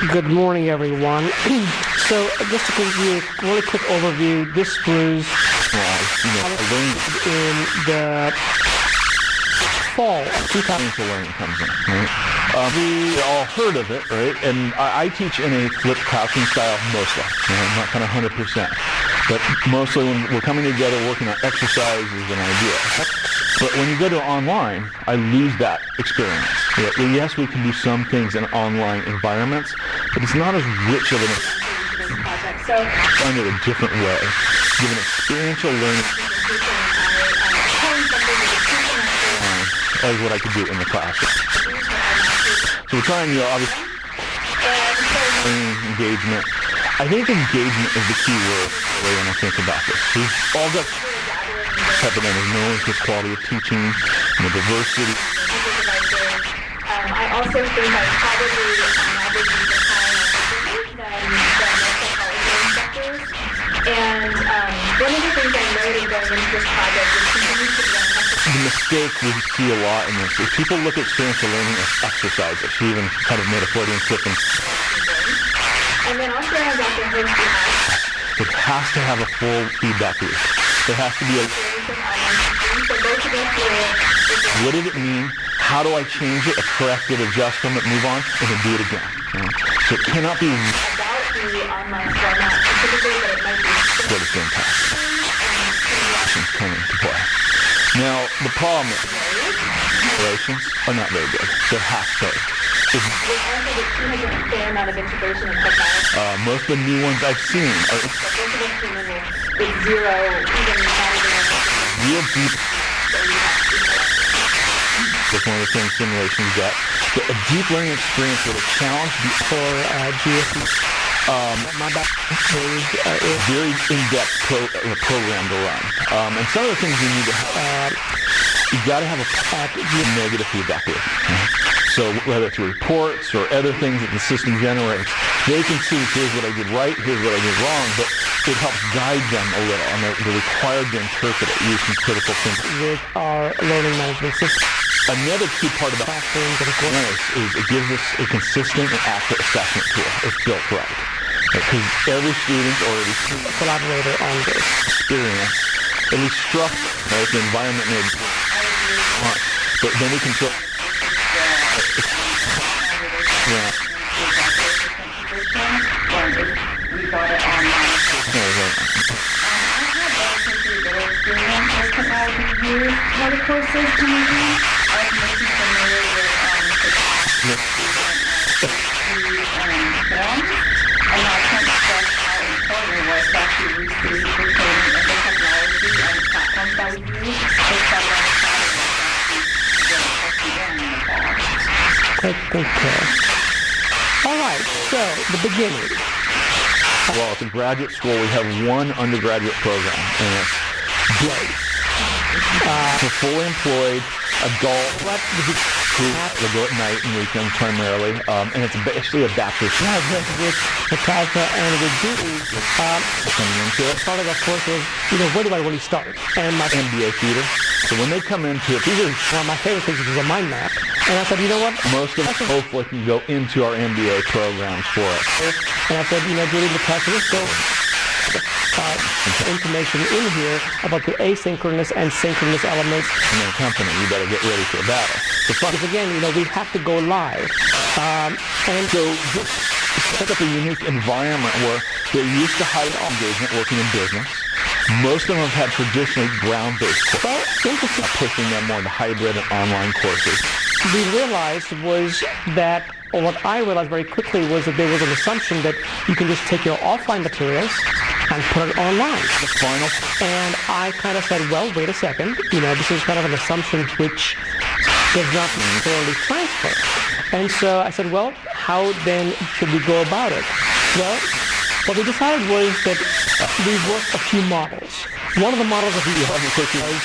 Good morning, everyone. So, just to give you a really quick overview, this was in the fall of 2000. Learning comes in, right? We all heard of it, right? And I teach in a flipped classroom style mostly, not kind of 100%. But mostly when we're coming together working on exercises and ideas. But when you go to online, I lose that experience. Yes, we can do some things in online environments, but it's not as rich of an experience. So, find it a different way. Give an experiential learning as what I could do in the classroom. So we're trying, obviously, learning engagement. I think engagement is the key word when I think about this. We've all got Pepperdine is known for its quality of teaching and the diversity. I also think I probably on average use it higher than most psychology instructors. And one of the things I noted going into this project is continuing to be uncomfortable. The mistake we see a lot in this is people look at experiential learning as exercises. She even kind of made a Freudian slip. And then also as Dr. Hurst, it has to have a full feedback loop. There has to be a... What did it mean? How do I change it, correct it, adjust from it, move on, and then do it again? So it cannot be... About the online format specifically, but it might be... What is impact? Come into play. Now, the problem is relations are not very good. They're half-baked. There's also the team has a fair amount of integration and technology. Most of the new ones I've seen are... With zero, even not even... Real deep... That's one of the things simulations get. But a deep learning experience with a challenge for GSE. My background is very in-depth program to run. And some of the things you need to have, you got to have a negative feedback loop. So whether it's reports or other things that the system generates, they can see, here's what I did right, here's what I did wrong, but it helps guide them a little, and they're required to interpret it using critical thinking. With our learning management system. Another key part about classrooms is it gives us a consistent and accurate assessment tool. It's built right. Because every student or every collaborator on this experience, at least structure, right? The environment may be but then we can feel We got it online. What courses can we do? I was mostly familiar with the forms, and I can't stress how important it was to actually receive the training in the technology and platforms that we use. Good care. All right, so the beginning. Well, at the graduate school, we have one undergraduate program, and it's great. For fully employed adult, who go at night and weekends primarily, and it's basically a bachelor's. Yeah, with Natasha and with Judy, coming into it. part of that course was, where do I really start? And my MBA feeder. So when they come into it, these are one of my favorite things, is a mind map. And I said, you know what? Most of us hopefully can go into our MBA programs for it. And I said, Judy, Natasha, let's go. Information in here about the asynchronous and synchronous elements. In the company, you better get ready for a battle. Because again, we have to go live. And so set up a unique environment where they're used to high engagement working in business. Most of them have had traditionally ground-based courses. Well, interesting. Pushing them more into hybrid and online courses. We realized was that, or what I realized very quickly was that there was an assumption that you can just take your offline materials and put it online. The final. And I kind of said, well, wait a second. This is kind of an assumption which does not necessarily transfer. And so I said, well, how then should we go about it? Well, what we decided was that we worked a few models. One of the models that we worked was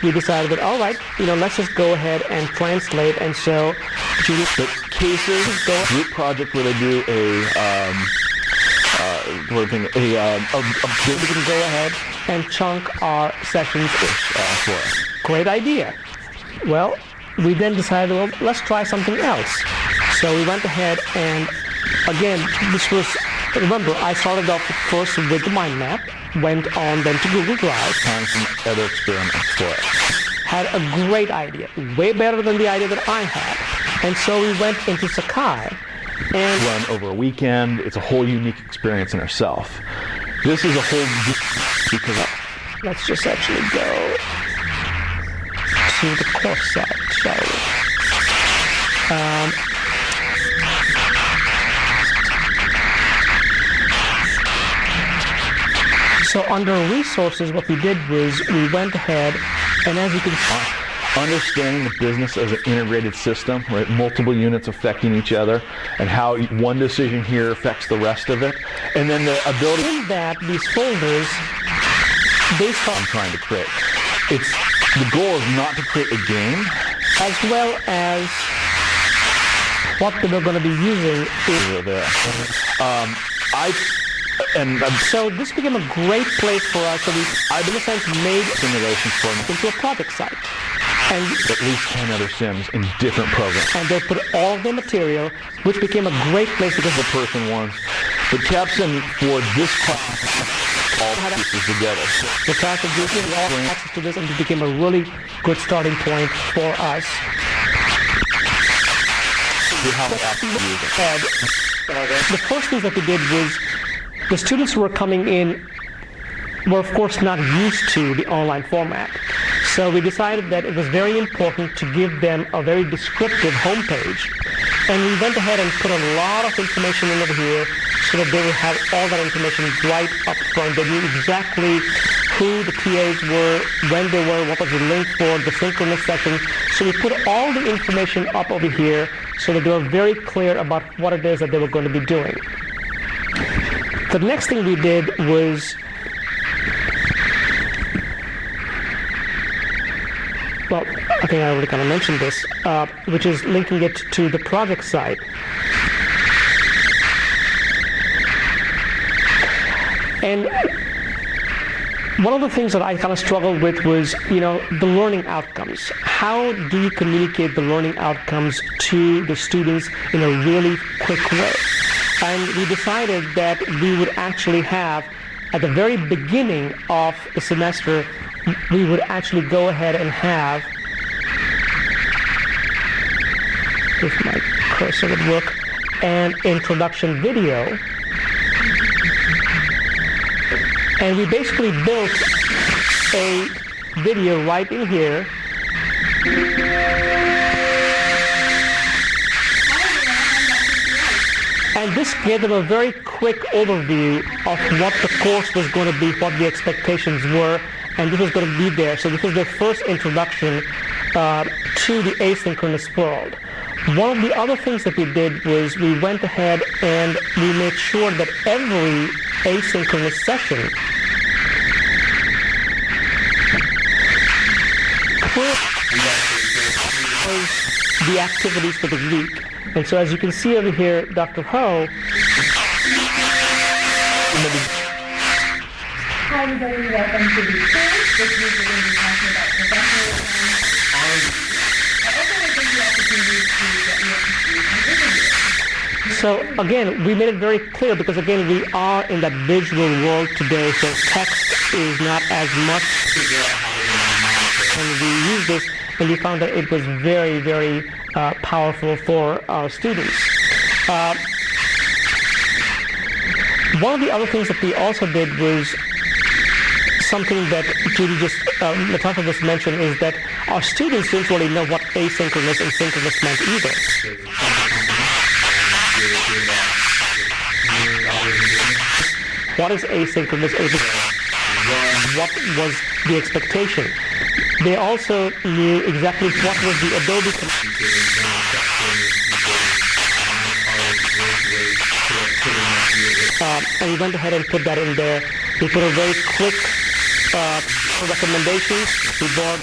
we decided that, all right, let's just go ahead and translate. And so, Judy, the cases, group project where they do we can go ahead and chunk our sessions for us. Great idea. Well, we then decided, well, let's try something else. So we went ahead and again, remember, I started off first with the mind map, went on then to Google Drive. Time some other experiments for us. Had a great idea, way better than the idea that I had. And so we went into Sakai and run over a weekend. It's a whole unique experience in itself. This is a whole because let's just actually go to the course site, shall we? So under resources, what we did was we went ahead, and as you can see, understanding the business as an integrated system, right? Multiple units affecting each other, and how one decision here affects the rest of it, and then the ability. In that, these folders, based on I'm trying to create. The goal is not to create a game, as well as what they were going to be using. Over there. So this became a great place for us. So I've in a sense made simulations for them into a project site. And at least 10 other sims in different programs. And they put all of their material, which became a great place because the person wants. But Capstone for this class, all pieces together. The class of using all access to this, and it became a really good starting point for us. The first things that we did was the students who were coming in were of course not used to the online format. So we decided that it was very important to give them a very descriptive homepage. And we went ahead and put a lot of information in over here so that they would have all that information right up front. They knew exactly who the TAs were, when they were, what was the link for, the synchronous session. So we put all the information up over here so that they were very clear about what it is that they were going to be doing. The next thing we did was, well, I think I already kind of mentioned this, which is linking it to the project site. And one of the things that I kind of struggled with was, the learning outcomes. How do you communicate the learning outcomes to the students in a really quick way? And we decided that we would actually have, at the very beginning of the semester, we would actually go ahead and have, if my cursor would work, an introduction video. And we basically built a video right in here. And this gave them a very quick overview of what the course was going to be, what the expectations were, and this was going to be there. So this was their first introduction to the asynchronous world. One of the other things that we did was we went ahead and we made sure that every asynchronous session was the activities for the week. And so as you can see over here, Dr. Ho. Hi everybody, welcome to the course. This week we're going to be talking about professionalism. I also want to take the opportunity to get you up to speed on interviews. So again, we made it very clear because again, we are in that visual world today, so text is not as much. And we used this and we found that it was very, very powerful for our students. One of the other things that we also did was something that Judy Natasha just mentioned, is that our students didn't really know what asynchronous and synchronous meant either. What is asynchronous? What was the expectation? They also knew exactly what was the Adobe. And we went ahead and put that in there. We put a very quick recommendations. We brought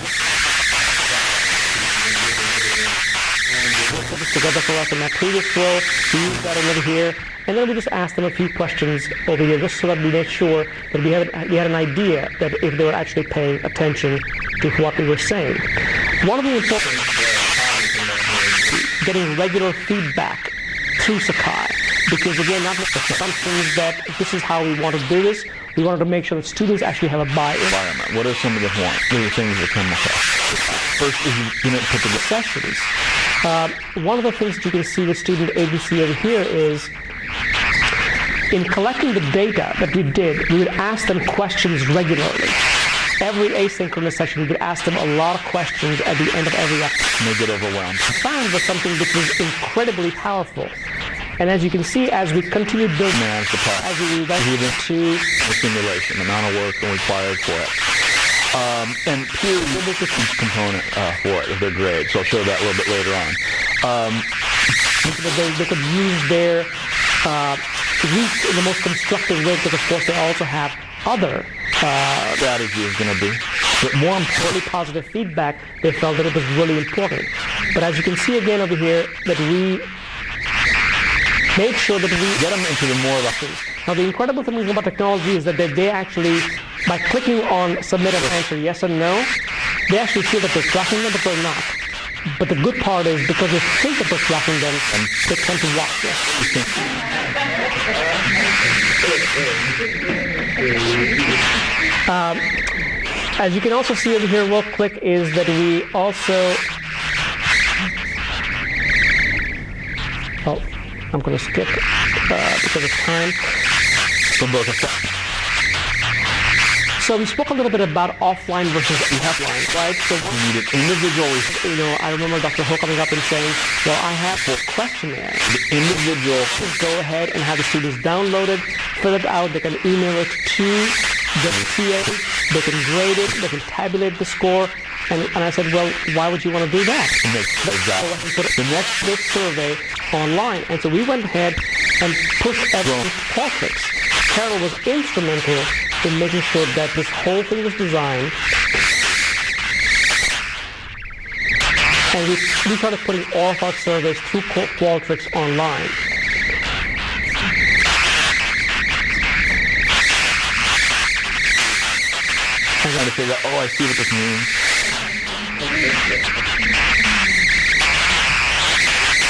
this together for us in that previous role. We used that over here. And then we just asked them a few questions over here just so that we made sure that we had an idea that if they were actually paying attention to what we were saying. One of the important getting regular feedback through Sakai. because again, not just assumptions that this is how we want to do this. We wanted to make sure that students actually have a buy-in. Environment. What are some of the points? What are the things that come across? First is you didn't put the Sessions. One of the things that you can see with student agency over here is in collecting the data that we did, we would ask them questions regularly. Every asynchronous session, we would ask them a lot of questions at the end of every activity. and they get overwhelmed. I found was something which was incredibly powerful. And as you can see, as we continued building, Manage the process. as we went to The simulation, the amount of work required for it. And peer is a key component for it, of their grade. So I'll show that a little bit later on. they could use their week in the most constructive way, because of course they also have other Strategy is going to be. but more importantly positive feedback. They felt that it was really important. But as you can see again over here, that we made sure that we Get them into the more of the... Now, the incredible thing about technology is that they actually, by clicking on submit an answer, yes or no, they actually feel that they're tracking them, but they're not. But the good part is, because they think that they're tracking them, they tend to watch this. As you can also see over here real quick, is that we also... Oh, I'm going to skip because of time. From both of them. So we spoke a little bit about offline versus offline, right? So You need an individual I remember Dr. Ho coming up and saying, well, I have a questionnaire. the individual Go ahead and have the students download it, fill it out, they can email it to the TA, they can grade it, they can tabulate the score, and I said, well, why would you want to do that? exactly. Put this survey online, and so we went ahead and pushed everything to Qualtrics. Carol was instrumental in making sure that this whole thing was designed, and we started putting all of our surveys through Qualtrics online. I'm trying to figure out, I see what this means.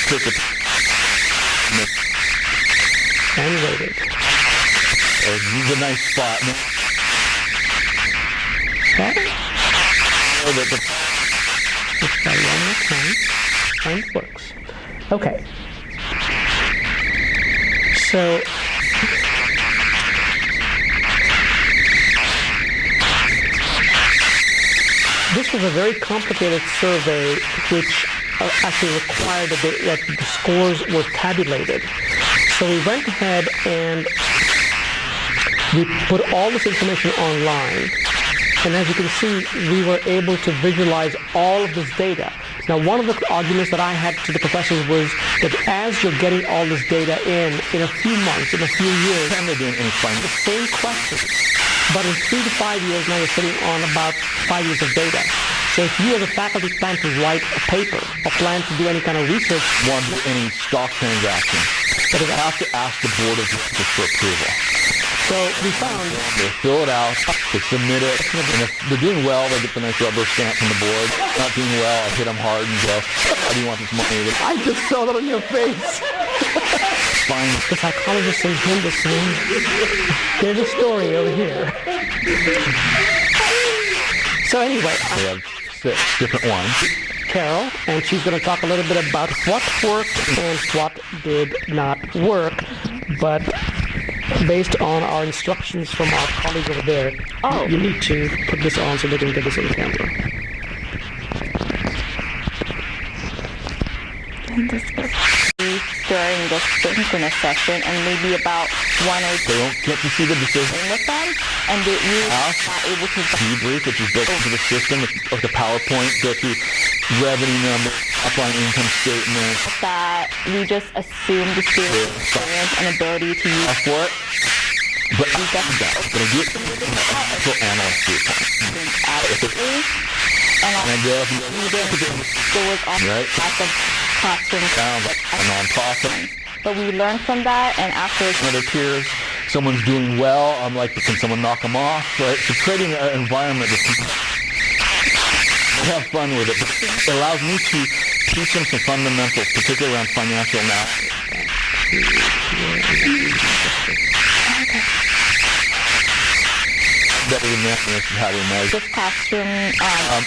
Take it. And rated. This is a nice spot. Okay. Oh, the, Let's try one more time. And it works. Okay. So this was a very complicated survey, which actually required that the scores were tabulated. So we went ahead and we put all this information online. And as you can see, we were able to visualize all of this data. Now, one of the arguments that I had to the professors was that as you're getting all this data in a few months, in a few years, and they're doing any fun. the same questions. But in 3 to 5 years, now you're sitting on about 5 years of data. So if you as a faculty plan to write a paper or plan to do any kind of research, One, any stock transaction. But they have to ask the board of directors for approval. so we found They fill it out, they submit it, and if they're doing well, they get the nice rubber stamp from the board. Not doing well, I hit them hard and go, how do you want this money? I just saw that on your face. Fine. The psychologist in him was saying, there's a story over here. So anyway, They have 6 different ones. Carol, and she's going to talk a little bit about what worked and what did not work, but based on our instructions from our colleague over there, you need to put this on so they can get this on the camera. During the synchronous session, and maybe about one or They two don't get to see the decision. with them, and they really not able to Debrief, which is built into the system, like the PowerPoint, go through revenue numbers, upline income statements, that we just assume the student's experience and ability to use for it. But I got that. But I get actual analyst viewpoint. things adequately. And And I go, there was also Right. lack of classroom sounds like a nonprofit. but we learned from that, and after Other peers, someone's doing well, I'm like, can someone knock them off? Right? So creating an environment that people have fun with it. It allows me to teach them some fundamentals, particularly around financial analysis. Better than that, and this is how we measure. This classroom,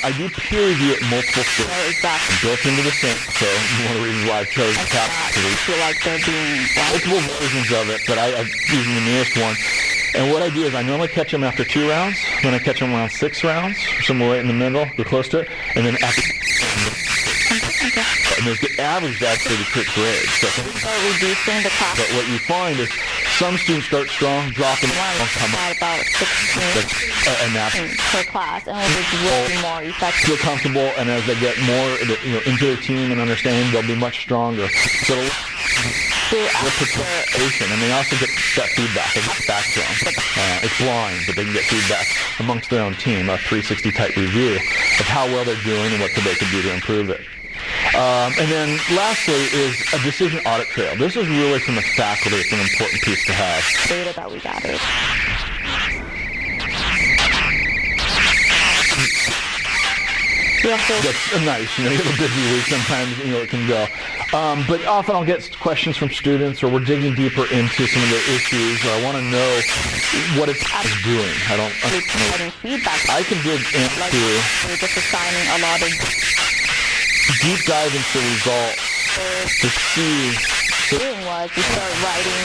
I do peer review at multiple schools. exactly. Built into the center, so one of the reasons why I chose Capstone. I feel like they're being Multiple versions of it, but I'm using the newest one. And what I do is I normally catch them after 2 rounds, then I catch them around 6 rounds, somewhere right in the middle, get close to it, and then after... And they get averaged actually to pick grade. So reducing the class. but what you find is some students start strong, dropping, come At about 16 and that's per class, and it was way more effective. feel comfortable, and as they get more into their team and understanding, they'll be much stronger. So participation, and they also get that feedback. They get back to them. It's blind, but they can get feedback amongst their own team, a 360 type review of how well they're doing and what they can do to improve it. And then lastly is a decision audit trail. This is really from the faculty. It's an important piece to have. Data that we gathered. That's nice. You have a busy week. Sometimes it can go. But often I'll get questions from students, or we're digging deeper into some of the issues, or I want to know what it's doing. I don't know. Feedback. I can dig into We're just assigning a lot of deep dive into results to see. doing was we started writing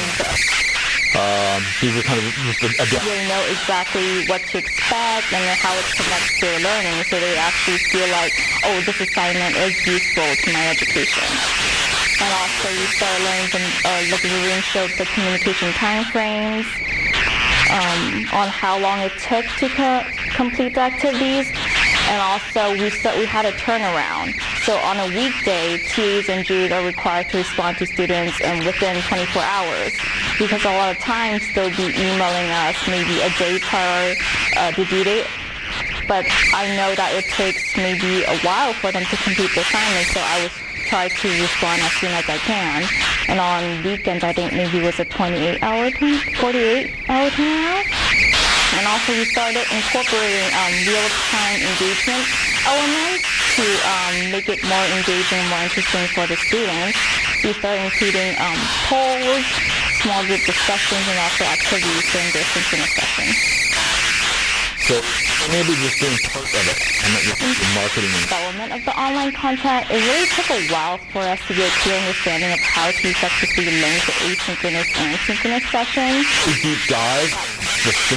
These are kind of just a they know exactly what to expect and then how it connects to their learning, so they actually feel like, oh, this assignment is useful to my education. And also we started learning from the room showed the communication time frames, on how long it took to complete the activities. And also we had a turnaround. So on a weekday, TAs and Jude are required to respond to students within 24 hours. Because a lot of times they'll be emailing us maybe a day prior the due date. But I know that it takes maybe a while for them to complete the assignment, so I would try to respond as soon as I can. And on weekends, I think maybe it was a 48-hour turnaround. And also we started incorporating real-time engagement elements to make it more engaging, more interesting for the students. We started including polls, small group discussions, and also activities during their synchronous sessions. So maybe just being part of it and not just the marketing and Development of the online content, it really took a while for us to get a clear understanding of how to effectively link the asynchronous and synchronous sessions. deep dive.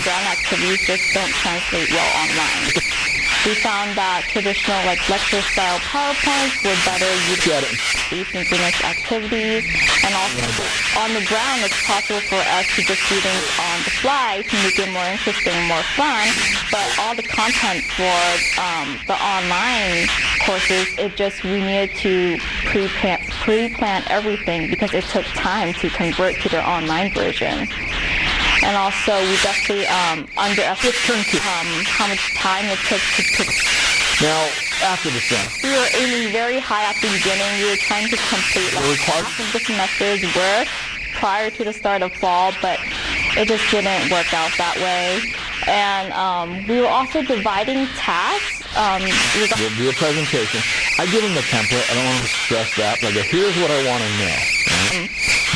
Ground activities just don't translate well online. We found that traditional lecture-style PowerPoints were better used for asynchronous activities, and also on the ground it's possible for us to get students on the fly to make it more interesting, more fun, but all the content for the online courses, we needed to pre-plan everything because it took time to convert to their online version. And also, we definitely underestimated how much time it took to pick. Now, after the sem, We were aiming very high at the beginning. We were trying to complete half of the semester's work prior to the start of fall, but it just didn't work out that way. And we were also dividing tasks. we'll do a presentation. I give them the template. I don't want to stress that, but I go, here's what I want to know. Right?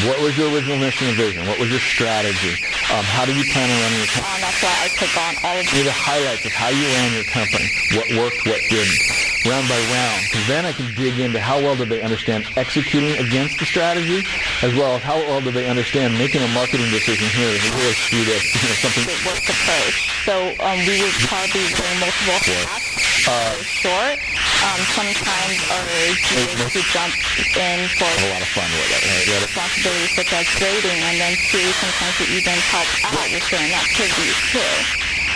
What was your original mission and vision? What was your strategy? How do you plan on running your company? That's why I took on all of The highlights of how you ran your company, what worked, what didn't, round by round. Because then I can dig into how well did they understand executing against the strategy, as well as how well did they understand making a marketing decision here and really screwed up something. it worked approach. So we would probably bring multiple tasks short. Sometimes our GAs would jump in for A lot of fun with it, right? responsibilities such as grading, and then TAs sometimes would even help out with certain activities too.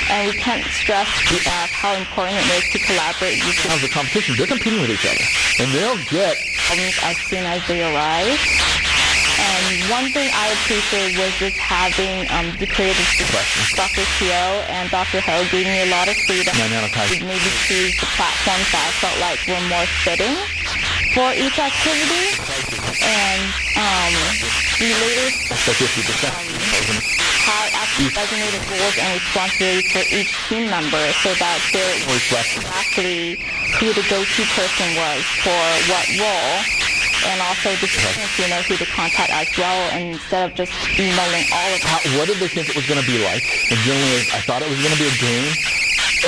And we can't stress how important it is to collaborate with How's the competition? They're competing with each other. And they'll get problems as soon as they arise. And one thing I appreciated was just having the creative questions. Dr. Teo and Dr. Ho gave me a lot of freedom to maybe choose the platforms that I felt like were more fitting for each activity. And we later had actually designated roles and responsibilities for each team member so that they exactly who the go-to person was for what role. and also the students, who to contact as well, instead of just emailing all of them. What did they think it was going to be like? And generally, I thought it was going to be a game,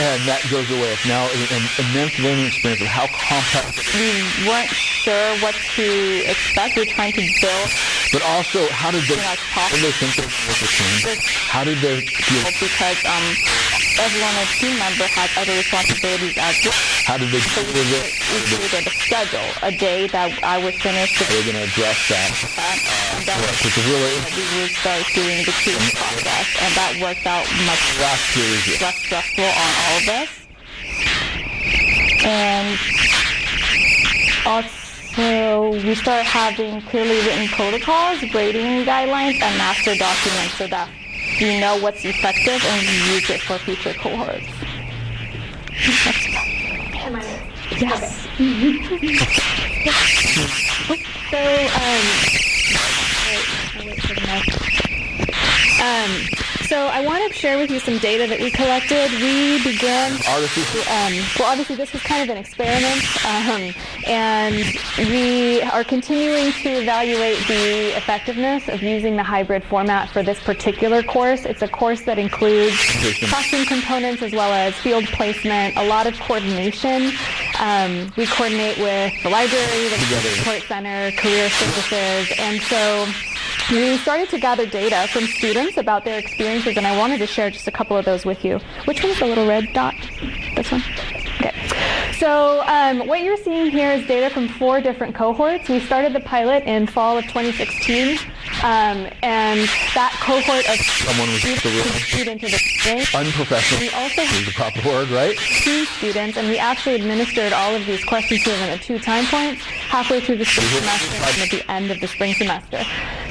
and that goes away. It's now an immense learning experience of how complex it is. We weren't sure what to expect. We were trying to build. But also, how did they think they were the same? How did they feel? Because everyone on the team member had other responsibilities as well. How did they deal with it? We created a schedule, a day that I would finish. They're going to address that. And then Which is really we would start doing the QA process, and that worked out much less stressful on all of us. And also, we start having clearly written protocols, grading guidelines, and master documents so that we know what's effective and we use it for future cohorts. Yes. So I want to share with you some data that we collected. We began, obviously this was kind of an experiment, and we are continuing to evaluate the effectiveness of using the hybrid format for this particular course. It's a course that includes classroom components as well as field placement, a lot of coordination. We coordinate with the library, the support center, career services, and so we started to gather data from students about their experiences, and I wanted to share just a couple of those with you. Which one's the little red dot? This one? Okay. So what you're seeing here is data from 4 different cohorts. We started the pilot in fall of 2016, and that cohort of students into the spring. Unprofessional. We also is the proper word, right? 2 students, and we actually administered all of these questions to them at 2 time points, halfway through the spring semester and at the end of the spring semester.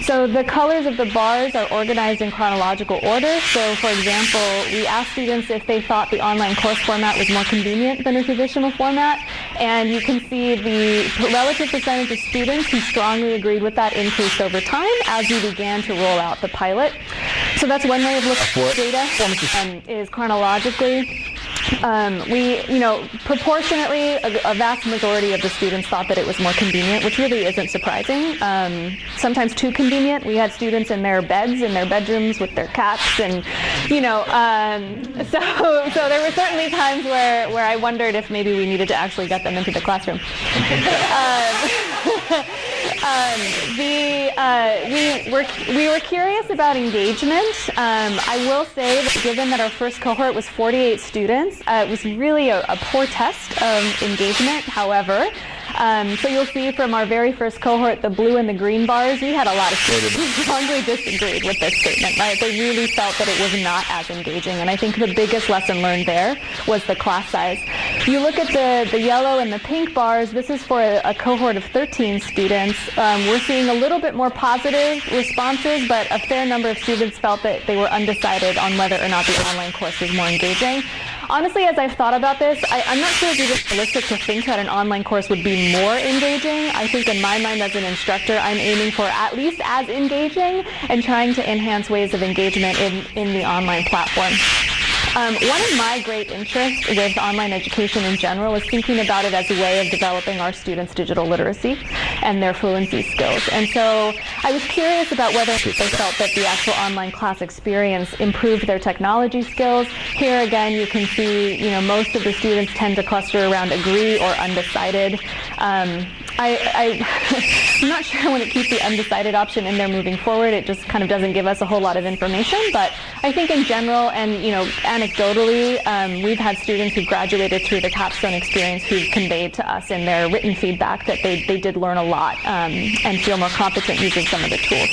So the colors of the bars are organized in chronological order. So, for example, we asked students if they thought the online course format was more convenient than a traditional format, and you can see the relative percentage of students who strongly agreed with that increased over time as we began to roll out the pilot. So that's one way of looking at data, is chronologically. Proportionately, a vast majority of the students thought that it was more convenient, which really isn't surprising. Sometimes too convenient. We had students in their beds, in their bedrooms with their cats, and, so there were certainly times where I wondered if maybe we needed to actually get them into the classroom. We were curious about engagement. I will say that given that our first cohort was 48 students, it was really a poor test of engagement. However, so you'll see from our very first cohort, the blue and the green bars, we had a lot of students who strongly disagreed with this statement, right? They really felt that it was not as engaging, and I think the biggest lesson learned there was the class size. You look at the yellow and the pink bars, this is for a cohort of 13 students. We're seeing a little bit more positive responses, but a fair number of students felt that they were undecided on whether or not the online course was more engaging. Honestly, as I've thought about this, I'm not sure if it's realistic to think that an online course would be more engaging. I think in my mind as an instructor, I'm aiming for at least as engaging and trying to enhance ways of engagement in the online platform. One of my great interests with online education in general is thinking about it as a way of developing our students' digital literacy and their fluency skills. And so I was curious about whether they felt that the actual online class experience improved their technology skills. Here again, you can see, most of the students tend to cluster around agree or undecided. I'm not sure I want to keep the undecided option in there moving forward. It just kind of doesn't give us a whole lot of information. But I think in general and, anecdotally, we've had students who graduated through the Capstone experience who've conveyed to us in their written feedback that they did learn a lot and feel more competent using some of the tools.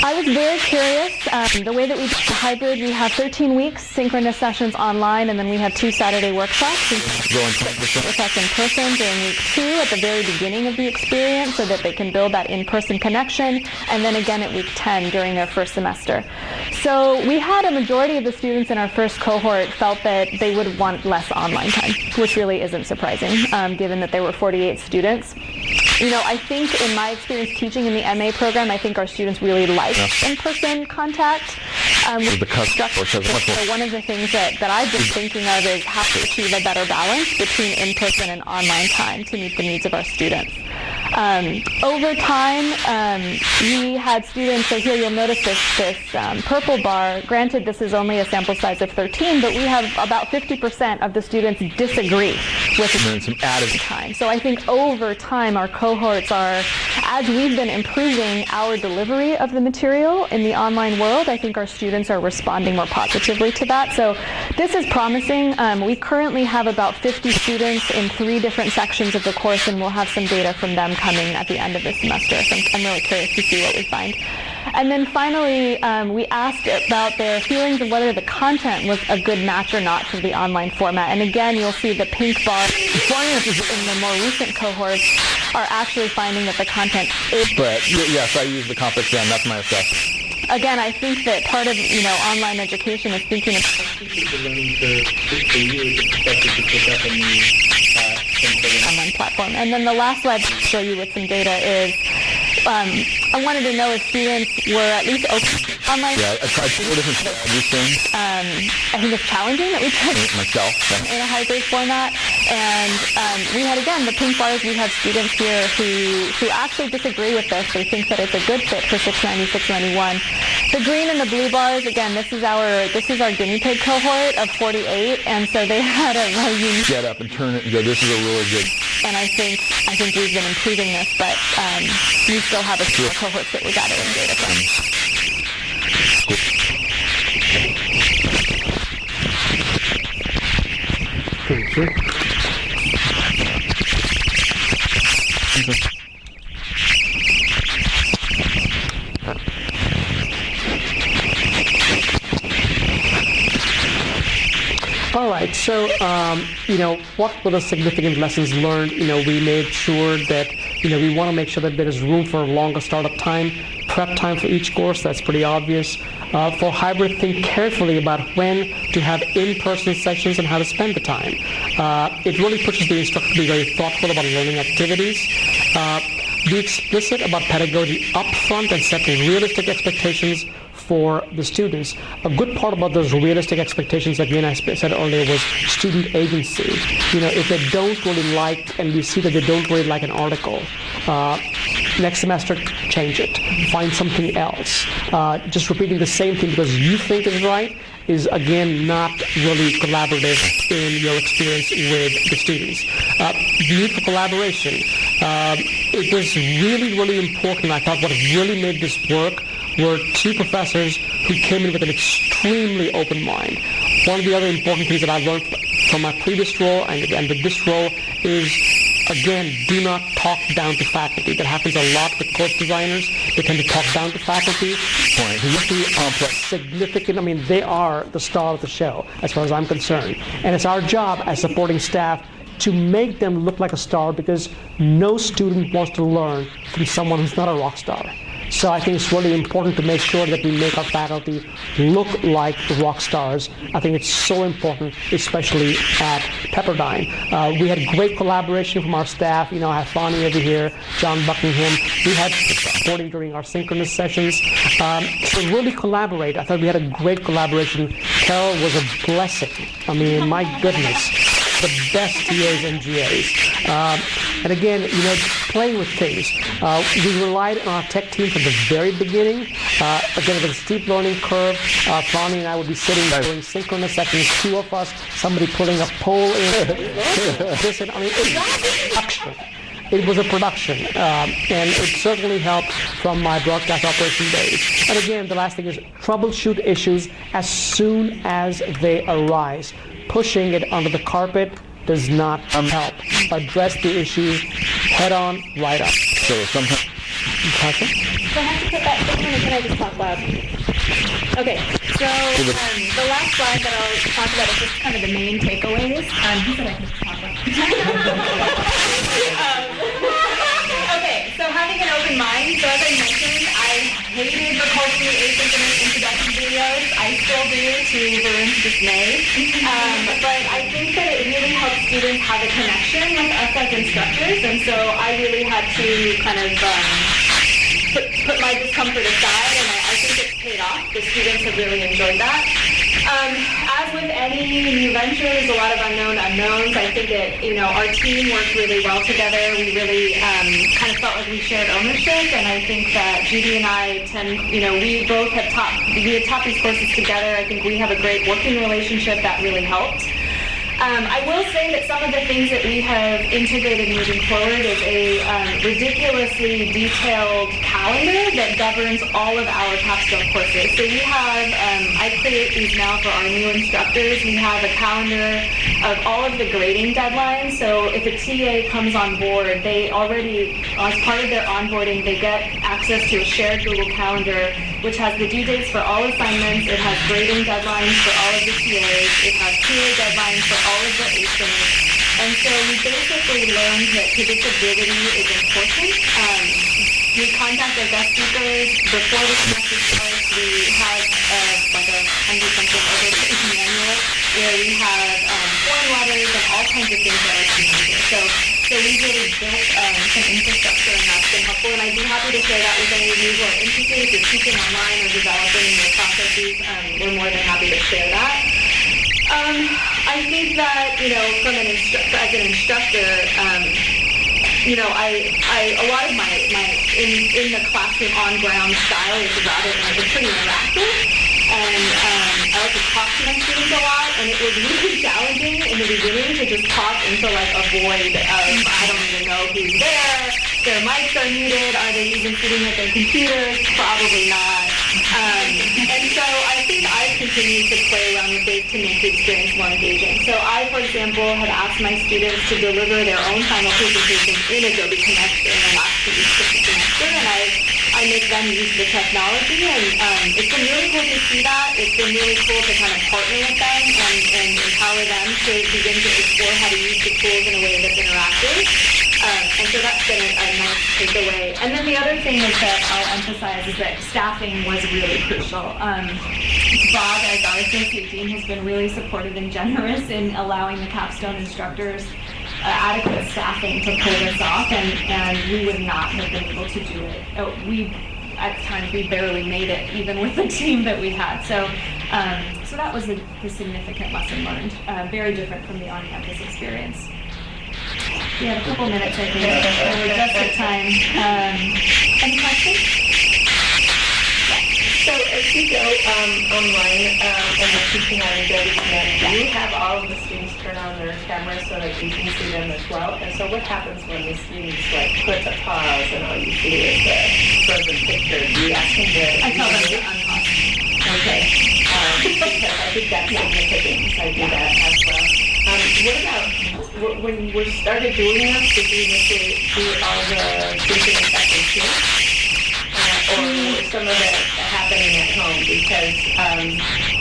I was very curious. The way that we do the hybrid, we have 13 weeks, synchronous sessions online, and then we have 2 Saturday workshops. Workshops in person during week 2 at the very beginning of the experience so that they can build that in-person connection, and then again at week 10 during their first semester. So we had a majority of the students in our first cohort felt that they would want less online time, which really isn't surprising, given that there were 48 students. I think in my experience teaching in the MA program, I think our students really like in-person contact. So one of the things that I've been thinking of is how to achieve a better balance between in-person and online time to meet the needs of our students. Over time, we had students, so here you'll notice this purple bar. Granted, this is only a sample size of 13, but we have about 50% of the students disagree with some added time. So I think over time, our cohorts are, as we've been improving our delivery of the material in the online world, I think our students are responding more positively to that. So this is promising. We currently have about 50 students in 3 different sections of the course, and we'll have some data from them coming at the end of the semester. So I'm really curious to see what we find. And then finally, we asked about their feelings of whether the content was a good match or not for the online format. And again, you'll see the pink bar. In the more recent cohorts are actually finding that the content is. But yes, I use the Complex Jam. That's my assessment. Again, I think that part of online education is thinking of online platform. And then the last slide I'll show you with some data is I wanted to know if students were at least open online. Yeah, I tried 4 different things. I think it's challenging that we tried myself in a hybrid format. And we had, again, the pink bars, we have students here who actually disagree with this. They think that it's a good fit for 690, 691. The green and the blue bars, again, this is our guinea pig cohort of 48, and so they had a very unique get up and turn it and go, this is a really good. And I think we've been improving this, but we still have a few cohorts that we're gathering data from. Thank you. All right, so, what were the significant lessons learned? We made sure that, we want to make sure that there is room for longer startup time, prep time for each course. That's pretty obvious. For hybrid, think carefully about when to have in-person sessions and how to spend the time. It really pushes the instructor to be very thoughtful about learning activities. Be explicit about pedagogy upfront and set realistic expectations for the students. A good part about those realistic expectations, again, I said earlier, was student agency. If they don't really like, and we see that they don't really like an article, next semester, change it. Find something else. Just repeating the same thing because you think is right is, again, not really collaborative in your experience with the students. The need for collaboration. It was really, really important. I thought what really made this work were 2 professors who came in with an extremely open mind. One of the other important things that I learned from my previous role and with this role is, again, do not talk down to faculty. That happens a lot with course designers. They tend to talk down to faculty. Significant. They are the star of the show, as far as I'm concerned. And it's our job as supporting staff to make them look like a star, because no student wants to learn from someone who's not a rock star. So I think it's really important to make sure that we make our faculty look like rock stars. I think it's so important, especially at Pepperdine. We had great collaboration from our staff. I have Fonnie over here, John Buckingham. We had supporting during our synchronous sessions. So really collaborate. I thought we had a great collaboration. Carol was a blessing. My goodness. The best TAs and GAs. And again, playing with things. We relied on our tech team from the very beginning. Again, it was a steep learning curve. Fonnie and I would be sitting doing synchronous sessions, 2 of us, somebody pulling a pole in. It was a production, and it certainly helped from my broadcast operation days. And again, the last thing is troubleshoot issues as soon as they arise. Pushing it under the carpet does not help. Address the issues head on, right up. So sometimes. So I have to put that thing in, or can I just talk loud? Okay, so the last slide that I'll talk about is just kind of the main takeaways. He said I could talk loud. Okay, so having an open mind. So as I mentioned, I hated recording asynchronous introduction videos. I still do, to Varun's dismay. But I think that it really helps students have a connection with us as instructors, and so I really had to kind of put my discomfort aside, and I think it's paid off. The students have really enjoyed that. As with any new venture, there's a lot of unknown unknowns. I think our team worked really well together. We really kind of felt like we shared ownership, and I think that Judy and I we both had taught these courses together. I think we have a great working relationship that really helped. I will say that some of the things that we have integrated moving forward is a ridiculously detailed calendar that governs all of our Capstone courses. So we have, I create these now for our new instructors. We have a calendar of all of the grading deadlines. So if a TA comes on board, they already, as part of their onboarding, they get access to a shared Google Calendar, which has the due dates for all assignments. It has grading deadlines for all of the TAs. It has TA deadlines for all of the ASINs. And so we basically learned that predictability is important. We contact our guest speakers before the semester starts. We have like a 100-something over-page manual where we have form letters and all kinds of things that our team uses. So we really built some infrastructure, and that's been helpful. And I'd be happy to share that with any of you who are interested. If you're teaching online or developing your processes, we're more than happy to share that. I think that, from as an instructor, a lot of my in the classroom on-ground style is rather pretty interactive, and I like to talk to my students a lot, and it was really challenging in the beginning to just talk into like a void of I don't even know who's there, their mics are muted, are they even sitting at their computers? Probably not. And so I think I've continued to play around with things to make the experience more engaging. So I, for example, have asked my students to deliver their own final presentations in Adobe Connect in the last 2 weeks of the semester, and I make them use the technology, and it's been really cool to see that. It's been really cool to kind of partner with them and empower them to begin to explore how to use the tools in a way that's interactive. And so that's been a nice takeaway. And then the other thing is that I'll emphasize is that staffing was really crucial. Bob, as our associate dean, has been really supportive and generous in allowing the Capstone instructors adequate staffing to pull this off, and we would not have been able to do it. At times, we barely made it, even with the team that we had. So that was the significant lesson learned. Very different from the on-campus experience. We have a couple minutes, I think. We're just at time. Any questions? So as you go online and you're teaching on Adobe Connect, you have all of the students turn on their cameras so that you can see them as well. And so what happens when the students put a pause and all you see is the frozen picture? Do you ask them to? I tell them to unpause. Okay. Because I think that's significant. I do that as well. What about when we started doing this? Did you initially do all the teaching and testing here? Or some of it happening at home? Because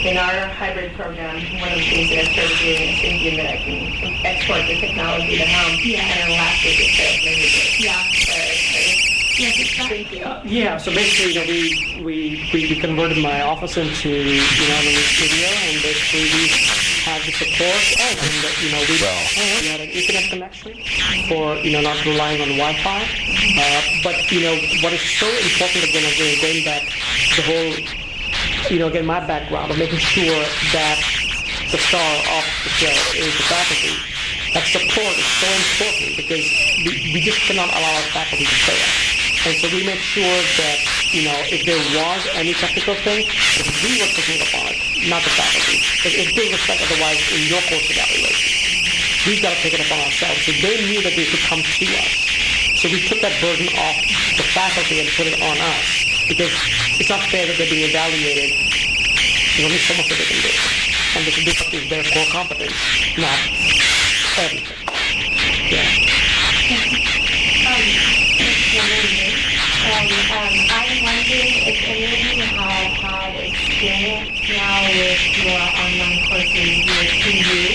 in our hybrid program, one of the things that I started doing is thinking that I can export the technology to home. Yeah. And then last week it failed miserably. Yeah. Thank you. Yeah, so basically, we converted my office into, a studio, and basically we had the support, and, we had an Ethernet connection for, not relying on Wi-Fi. But, what is so important, again, going back the whole, again, my background of making sure that the star of the show is the faculty. That support is so important because we just cannot allow our faculty to fail. And so we make sure that, if there was any technical thing, that we were picking up on it, not the faculty. Because it's due respect otherwise in your course evaluation. We've got to pick it up on ourselves. So they knew that they could come to us. So we took that burden off the faculty and put it on us. Because it's not fair that they're being evaluated. There's only so much that they can do. And this is their core competence, not everything. Yeah. I'm wondering if any of you have had experience now with your online courses with TU,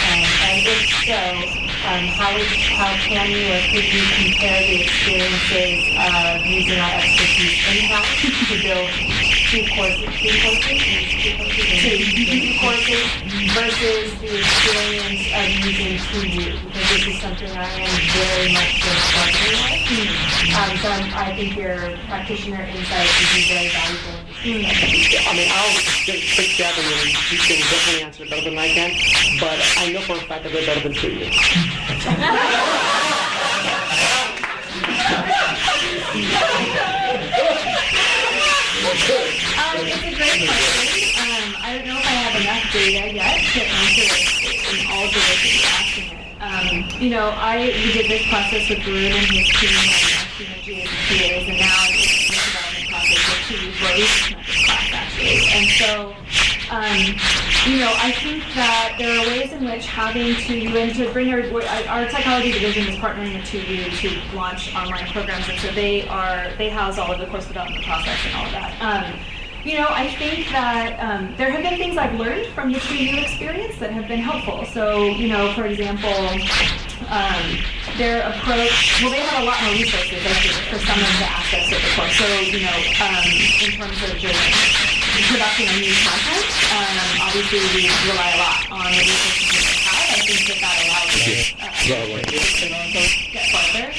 and if so, how can you or could you compare the experiences of using our expertise in-house to build two courses versus the experience of using 2U, because this is something I am very much struggling with. So I think your practitioner insight would be very valuable. I mean, I'll just quick chat and you can definitely answer it better than I can, but I know for a fact that they're better than 2U. It's a great question. I don't know if I have enough data yet to answer it in all the ways that you're asking it. We did this process with Bruin and his team on GSPAs, and now it's a development process with 2U for this class actually. And so, I think that there are ways in which having 2U and to bring our technology division is partnering with 2U to launch online programs, and so they house all of the course development process and all of that. I think that there have been things I've learned from the 2U experience that have been helpful. So, for example, their approach, they have a lot more resources, I think, for some of the aspects of the course. So, in terms of just production of new content, obviously we rely a lot on the resources that they have. I think that allows us to get farther.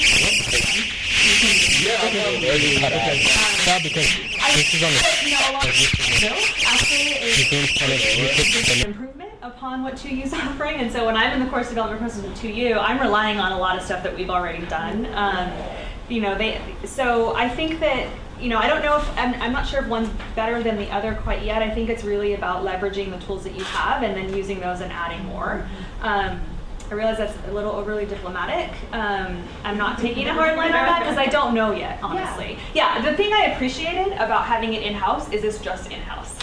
Improvement upon what 2U is offering, and so when I'm in the course development process with 2U, I'm relying on a lot of stuff that we've already done. So I think that, I don't know if, I'm not sure if one's better than the other quite yet. I think it's really about leveraging the tools that you have and then using those and adding more. I realize that's a little overly diplomatic. I'm not taking a hard line on that because I don't know yet, honestly. Yeah, the thing I appreciated about having it in-house is it's just in-house.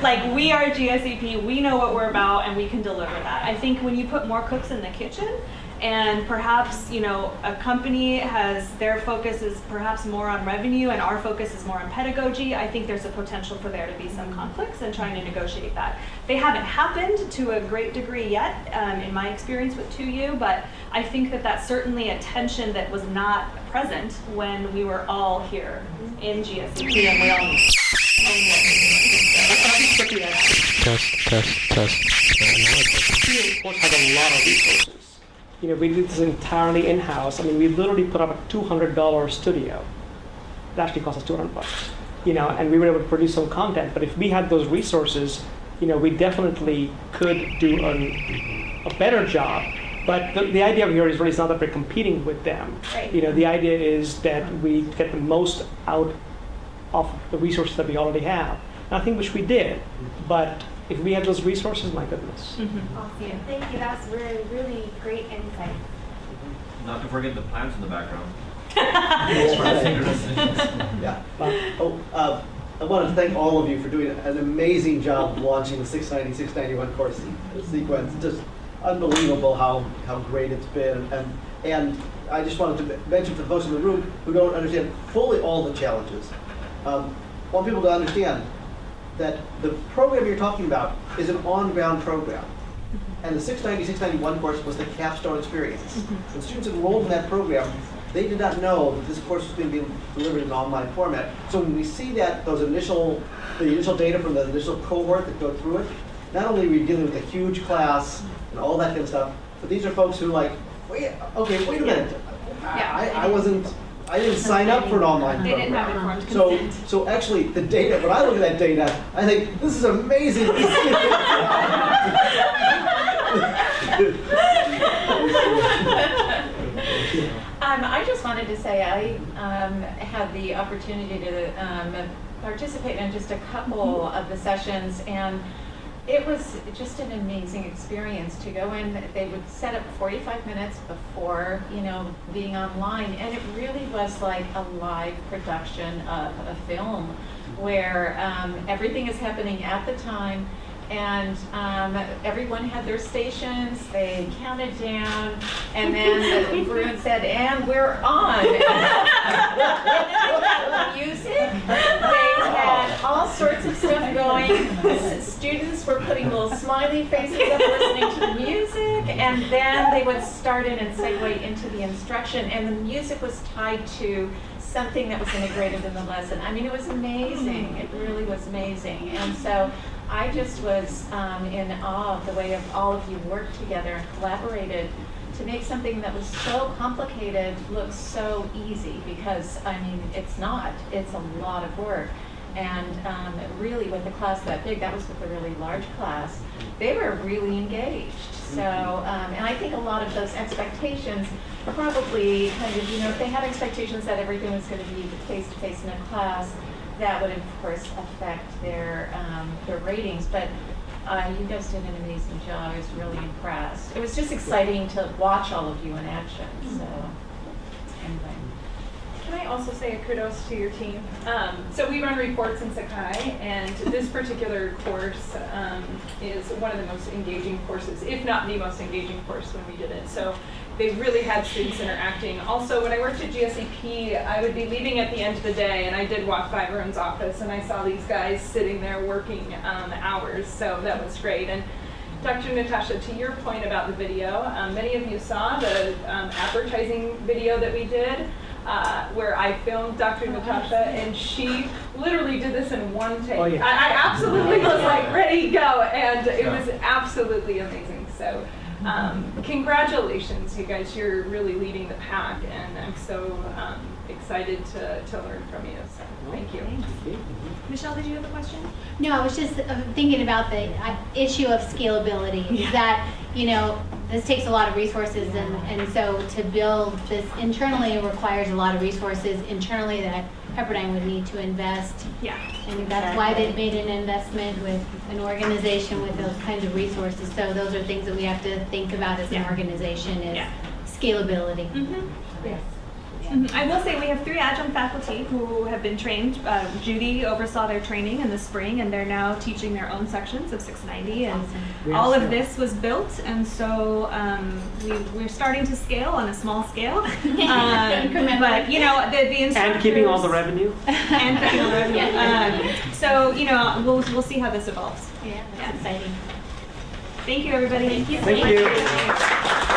Like, we are GSEP, we know what we're about, and we can deliver that. I think when you put more cooks in the kitchen, and perhaps, a company their focus is perhaps more on revenue and our focus is more on pedagogy, I think there's a potential for there to be some conflicts and trying to negotiate that. They haven't happened to a great degree yet, in my experience with 2U, but I think that that's certainly a tension that was not present when we were all here in GSEP and we all own what we're doing. Test. 2U, of course, has a lot of resources. We did this entirely in-house. I mean, we literally put up a $200 studio. It actually cost us $200, and we were able to produce some content. But if we had those resources, we definitely could do a better job. But the idea here is really it's not that we're competing with them. Right. The idea is that we get the most out of the resources that we already have. And I think which we did, but if we had those resources, my goodness. Mm-hmm. Awesome. Thank you. That's really, really great insight. Not to forget the plants in the background. Yeah. I wanted to thank all of you for doing an amazing job launching the 690, 691 course sequence. Just unbelievable how great it's been. And I just wanted to mention for those in the room who don't understand fully all the challenges. I want people to understand that the program you're talking about is an on-ground program. And the 690, 691 course was the Capstone experience. When students enrolled in that program, they did not know that this course was going to be delivered in an online format. So when we see that, the initial data from the initial cohort that go through it, not only are we dealing with a huge class and all that kind of stuff, but these are folks who wait a minute. I didn't sign up for an online program. They didn't have informed consent. So actually, the data, when I look at that data, I think, this is amazing. I just wanted to say I had the opportunity to participate in just a couple of the sessions, and it was just an amazing experience to go in. They would set up 45 minutes before, being online, and it really was like a live production of a film where everything is happening at the time, and everyone had their stations. They counted down, and then Bruin said, "And we're on." Music. They had all sorts of stuff going. morning, students were putting little smiley faces up listening to the music, and then they would start in and segue into the instruction, and the music was tied to something that was integrated in the lesson. I mean, it was amazing. It really was amazing. And so I just was in awe of the way all of you worked together and collaborated to make something that was so complicated look so easy, because, I mean, it's not. It's a lot of work. And really, with a class that big, that was with a really large class, they were really engaged. So, and I think a lot of those expectations probably kind of, if they had expectations that everything was going to be face-to-face in a class, that would, of course, affect their ratings. But you guys did an amazing job. I was really impressed. It was just exciting to watch all of you in action. So, anyway. Can I also say a kudos to your team? So we run reports in Sakai, and this particular course is one of the most engaging courses, if not the most engaging course when we did it. So they really had students interacting. Also, when I worked at GSEP, I would be leaving at the end of the day, and I did walk by Varun's office, and I saw these guys sitting there working hours, so that was great. And Dr. Natasha, to your point about the video, many of you saw the advertising video that we did, where I filmed Dr. Natasha, and she literally did this in one take. Oh, yeah. I absolutely was like, ready, go, and it was absolutely amazing. So congratulations, you guys. You're really leading the pack, and I'm so excited to learn from you. So thank you. Michelle, did you have a question? No, I was just thinking about the issue of scalability. That, this takes a lot of resources, and so to build this internally requires a lot of resources internally that Pepperdine would need to invest. Yeah. And that's why they've made an investment with an organization with those kinds of resources. So those are things that we have to think about as an organization, is scalability. Yes. I will say we have 3 adjunct faculty who have been trained. Judy oversaw their training in the spring, and they're now teaching their own sections of 690. And all of this was built, and so we're starting to scale on a small scale. But the instructors And keeping all the revenue. And keeping all the revenue. So we'll see how this evolves. Yeah, that's exciting. Thank you, everybody. Thank you.